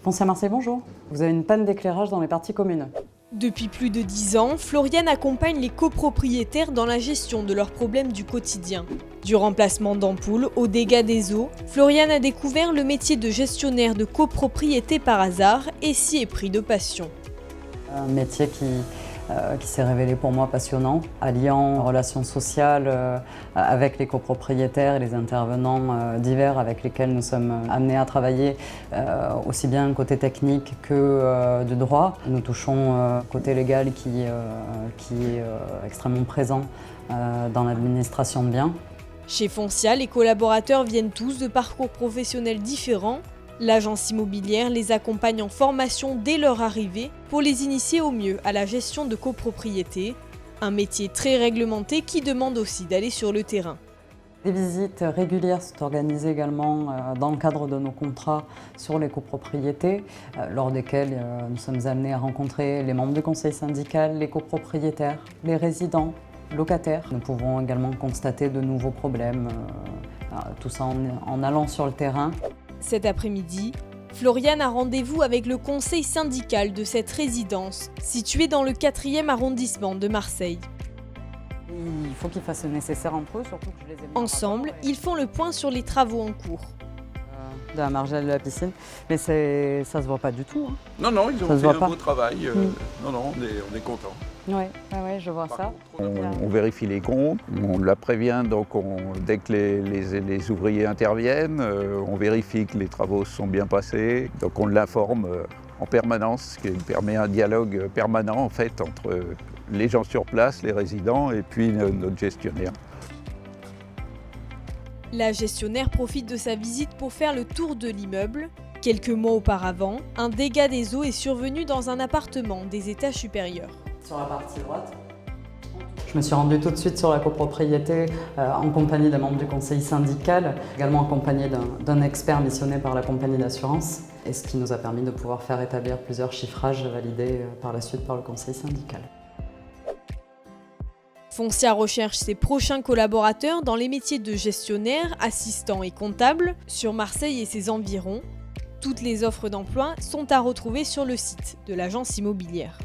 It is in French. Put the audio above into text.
Foncière Marseille, bonjour. Vous avez une panne d'éclairage dans les parties communes. Depuis plus de 10 ans, Floriane accompagne les copropriétaires dans la gestion de leurs problèmes du quotidien. Du remplacement d'ampoules aux dégâts des eaux, Floriane a découvert le métier de gestionnaire de copropriété par hasard et s'y est pris de passion. Un métier qui s'est révélé pour moi passionnant, alliant relations sociales avec les copropriétaires et les intervenants divers avec lesquels nous sommes amenés à travailler, aussi bien côté technique que de droit. Nous touchons côté légal qui est extrêmement présent dans l'administration de biens. Chez Foncia, les collaborateurs viennent tous de parcours professionnels différents. L'agence immobilière les accompagne en formation dès leur arrivée pour les initier au mieux à la gestion de copropriété, un métier très réglementé qui demande aussi d'aller sur le terrain. Des visites régulières sont organisées également dans le cadre de nos contrats sur les copropriétés, lors desquelles nous sommes amenés à rencontrer les membres du conseil syndical, les copropriétaires, les résidents, locataires. Nous pouvons également constater de nouveaux problèmes, tout ça en allant sur le terrain. Cet après-midi, Floriane a rendez-vous avec le conseil syndical de cette résidence, située dans le 4e arrondissement de Marseille. Il faut qu'ils fassent le nécessaire entre eux, surtout que je les ai mis Ensemble, ils font le point sur les travaux en cours. de la margelle de la piscine, mais ça se voit pas du tout. Hein. Non, ils ont fait un beau travail. Non, on est content. Oui, je vois ça. On vérifie les comptes, on la prévient, donc dès que les ouvriers interviennent, on vérifie que les travaux se sont bien passés, donc on l'informe en permanence, ce qui permet un dialogue permanent en fait entre les gens sur place, les résidents et puis notre gestionnaire. La gestionnaire profite de sa visite pour faire le tour de l'immeuble. Quelques mois auparavant, un dégât des eaux est survenu dans un appartement des étages supérieurs. Sur la partie droite. Je me suis rendue tout de suite sur la copropriété en compagnie des membres du conseil syndical, également accompagnée d'un expert missionné par la compagnie d'assurance, et ce qui nous a permis de pouvoir faire établir plusieurs chiffrages validés par la suite par le conseil syndical. Foncia recherche ses prochains collaborateurs dans les métiers de gestionnaire, assistant et comptable sur Marseille et ses environs. Toutes les offres d'emploi sont à retrouver sur le site de l'agence immobilière.